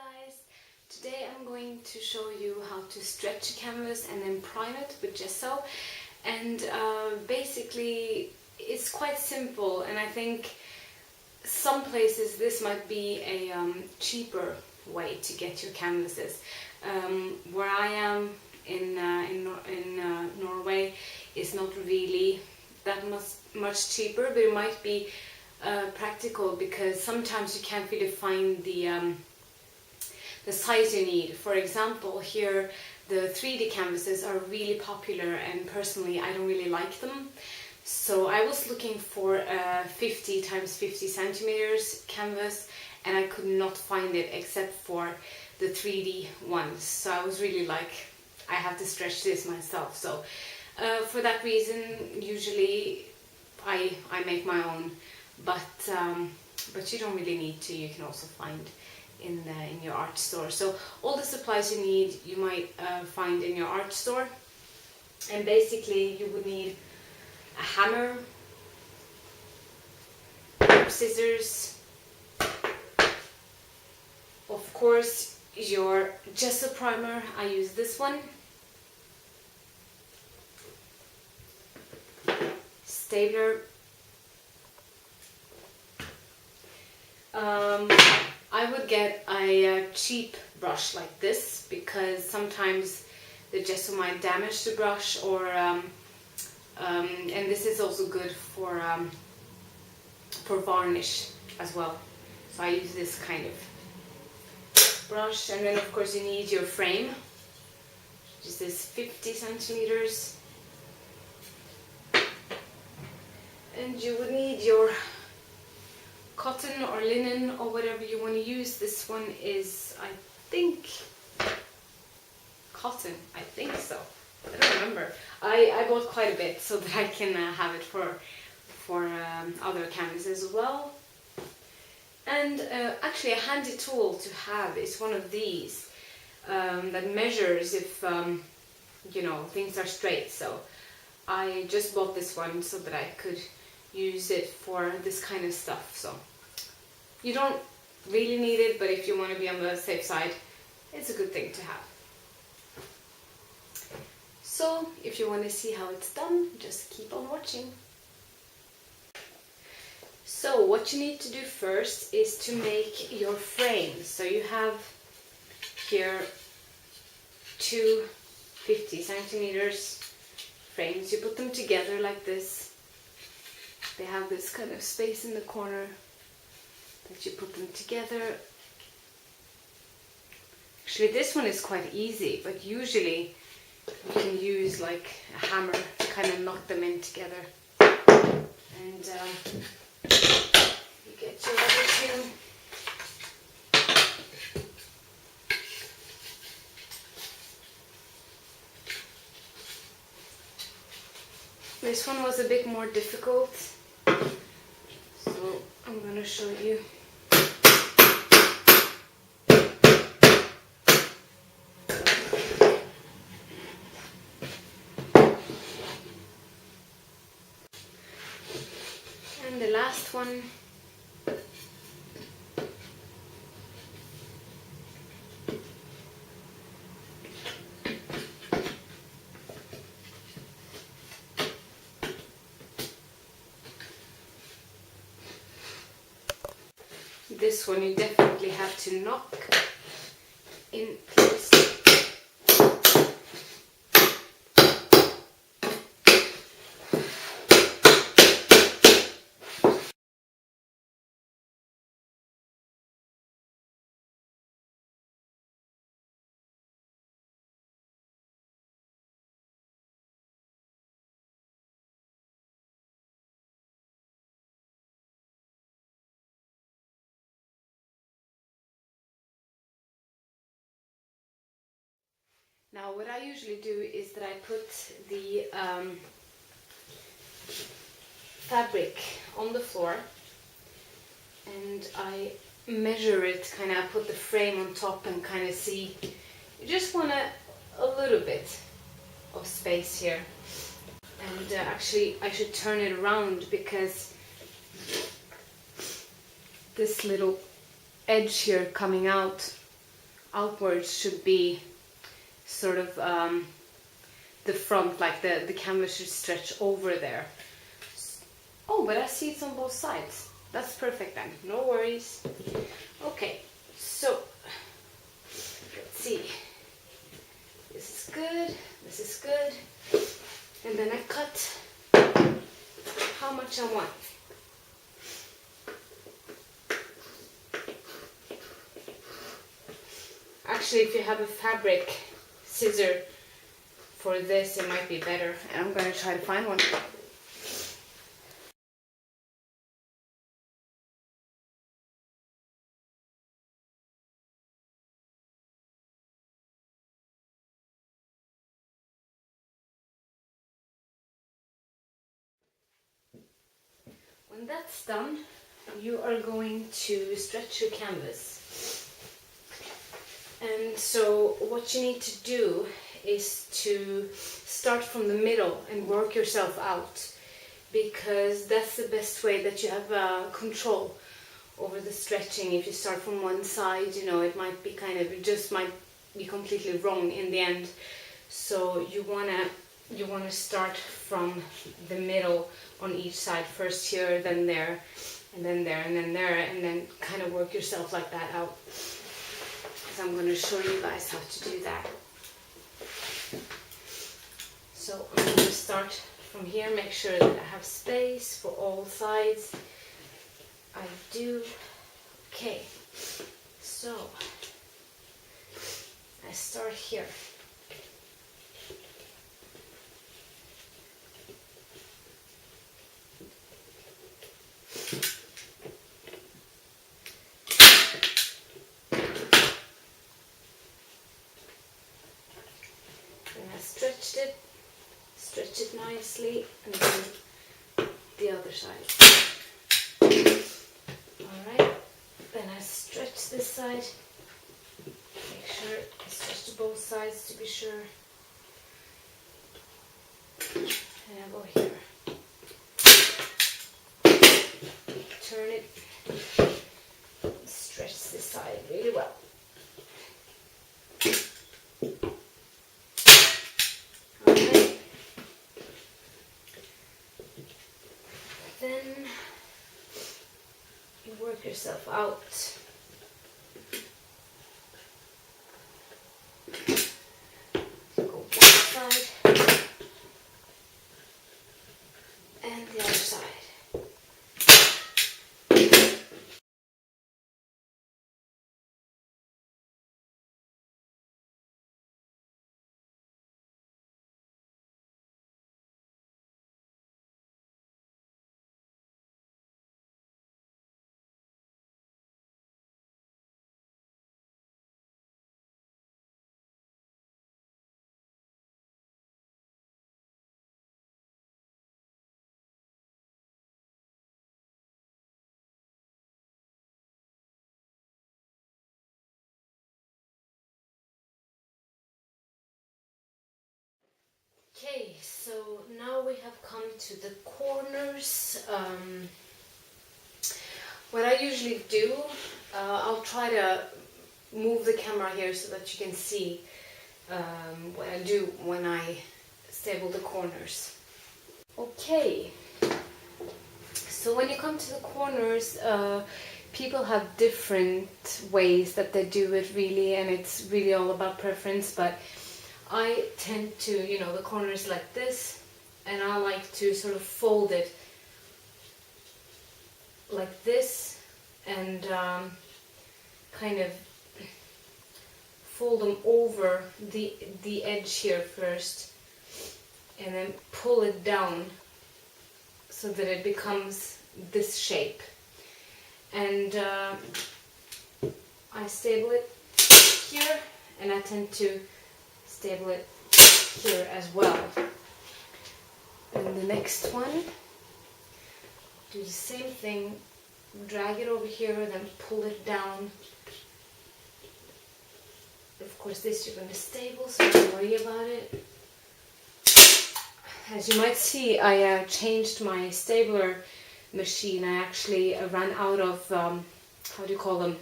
guys! Today I'm going to show you how to stretch a canvas and then prime it with gesso, and basically it's quite simple, and I think some places this might be a cheaper way to get your canvases. Where I am in Norway is not really that much cheaper, but it might be practical because sometimes you can't really find the size you need. For example, here the 3D canvases are really popular, and personally I don't really like them. So I was looking for a 50 x 50 centimeters canvas, and I could not find it except for the 3D ones. So I was really like, I have to stretch this myself. So for that reason, usually I make my own, but you don't really need to. You can also find in your art store. So all the supplies you need, you might find in your art store. And basically you would need a hammer, scissors, of course your gesso primer. I use this one, stapler. I would get a cheap brush like this because sometimes the gesso might damage the brush, or and this is also good for varnish as well. So I use this kind of brush, and then of course you need your frame, which is this 50 centimeters, and you would need your cotton or linen or whatever you want to use. This one is, I think, cotton. I think so. I don't remember. I bought quite a bit so that I can have it for other canvases as well. And actually a handy tool to have is one of these that measures if you know, things are straight. So I just bought this one so that I could use it for this kind of stuff. So you don't really need it, but if you want to be on the safe side, it's a good thing to have. So if you want to see how it's done, just keep on watching. So what you need to do first is to make your frame. So you have here two 50 centimeters frames. You put them together like this. They have this kind of space in the corner that you put them together. Actually, this one is quite easy, but usually you can use like a hammer to kind of knock them in together. And you get your other two. This one was a bit more difficult, so I'm going to show you. And the last one. This one you definitely have to knock in place. Now what I usually do is that I put the fabric on the floor, and I measure it, kind of put the frame on top and kind of see. You just want a little bit of space here. And actually I should turn it around because this little edge here coming out outwards should be sort of the front, like the canvas should stretch over there. Oh, but I see it's on both sides. That's perfect then, no worries. Okay, so let's see. This is good, this is good. And then I cut how much I want. Actually, if you have a fabric scissor for this, it might be better. And I'm going to try to find one. When that's done, you are going to stretch your canvas. And so what you need to do is to start from the middle and work yourself out, because that's the best way that you have control over the stretching. If you start from one side, you know, it might be it just might be completely wrong in the end. So you wanna start from the middle on each side, first here, then there, and then there, and then there, and then kind of work yourself like that out. So I'm going to show you guys how to do that. So I'm going to start from here, make sure that I have space for all sides. I do. Okay, so I start here. Stretch it nicely, and then the other side. Alright, then I stretch this side, make sure I stretch to both sides to be sure, and I go here, turn it, stretch this side really well. Then you work yourself out. Go one side and the other side. Okay, so now we have come to the corners. What I usually do, I'll try to move the camera here so that you can see what I do when I stable the corners. Okay, so when you come to the corners, people have different ways that they do it really, and it's really all about preference, but I tend to, the corners like this, and I like to sort of fold it like this, and kind of fold them over the edge here first, and then pull it down so that it becomes this shape. And I stable it here, and I tend to stable it here as well. And the next one, do the same thing, drag it over here, then pull it down. Of course this you're going to stable, so don't worry about it. As you might see, I changed my stabler machine. I actually ran out of, how do you call them,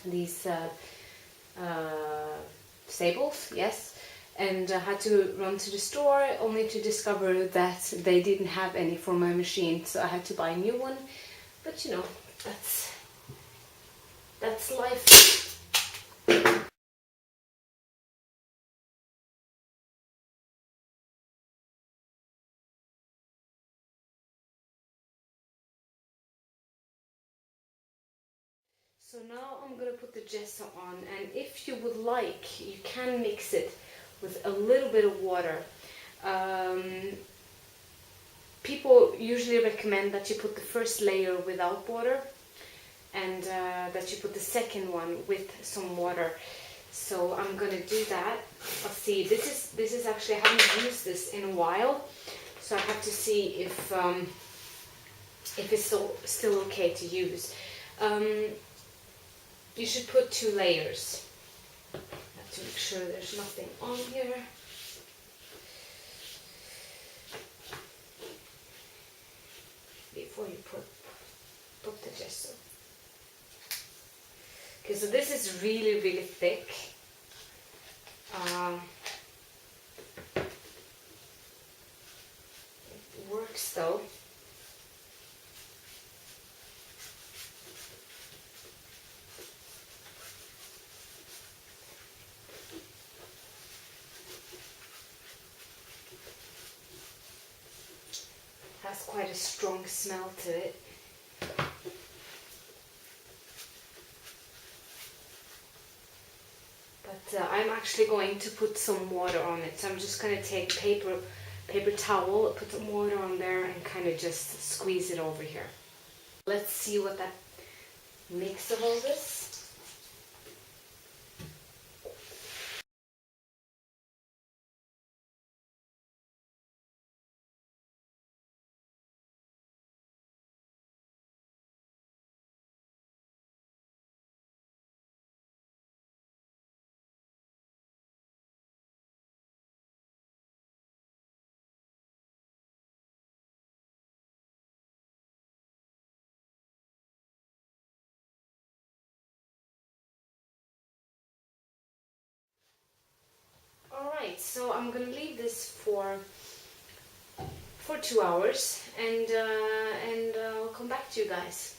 these staples, yes, and had to run to the store only to discover that they didn't have any for my machine, so I had to buy a new one. But you know, that's life. So now I'm gonna put the gesso on, and if you would like, you can mix it with a little bit of water. People usually recommend that you put the first layer without water, and that you put the second one with some water. So I'm gonna do that. I'll see. This is actually, I haven't used this in a while, so I have to see if it's still okay to use. You should put 2 layers. I have to make sure there's nothing on here. Before you put the gesso. Okay, so this is really, really thick. It works though. Has quite a strong smell to it. But I'm actually going to put some water on it. So I'm just going to take paper towel, put some water on there, and kind of just squeeze it over here. Let's see what that makes of all this. Alright, so I'm gonna leave this for 2 hours, and I'll come back to you guys.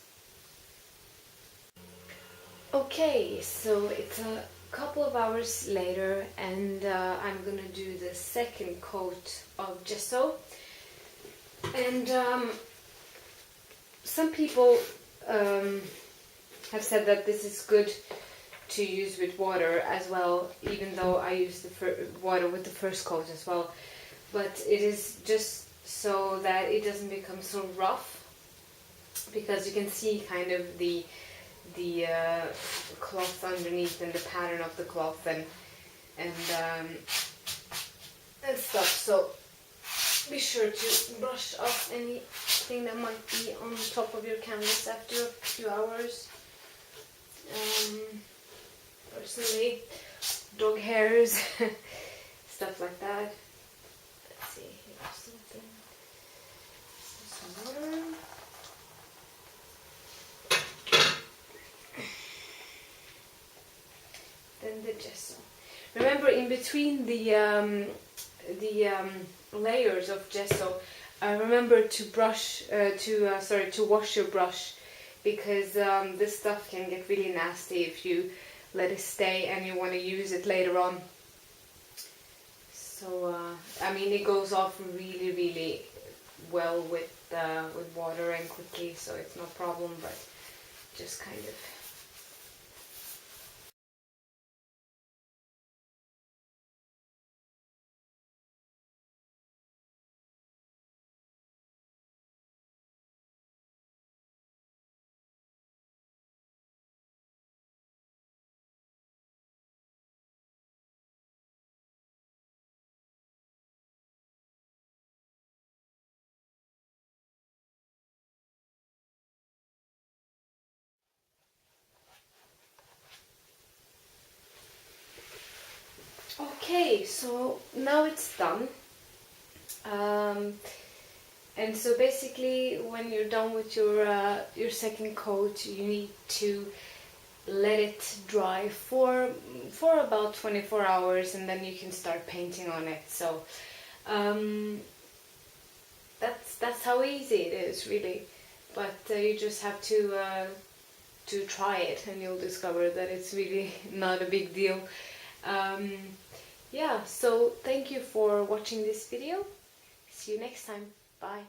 Okay, so it's a couple of hours later, and I'm gonna do the second coat of gesso. And some people have said that this is good to use with water as well, even though I use the water with the first coat as well. But it is just so that it doesn't become so rough, because you can see kind of the cloth underneath and the pattern of the cloth and stuff. So be sure to brush off anything that might be on top of your canvas after a few hours. Personally, dog hairs, stuff like that. Let's see, here's something. Some water. Then the gesso. Remember, in between the layers of gesso, remember to brush, to wash your brush, because this stuff can get really nasty if you let it stay and you want to use it later on. So I mean, it goes off really, really well with water and quickly, so it's no problem. But just kind of. Okay, so now it's done. And so basically, when you're done with your second coat, you need to let it dry for about 24 hours, and then you can start painting on it. So that's how easy it is, really. But you just have to try it, and you'll discover that it's really not a big deal. Yeah, so thank you for watching this video. See you next time. Bye.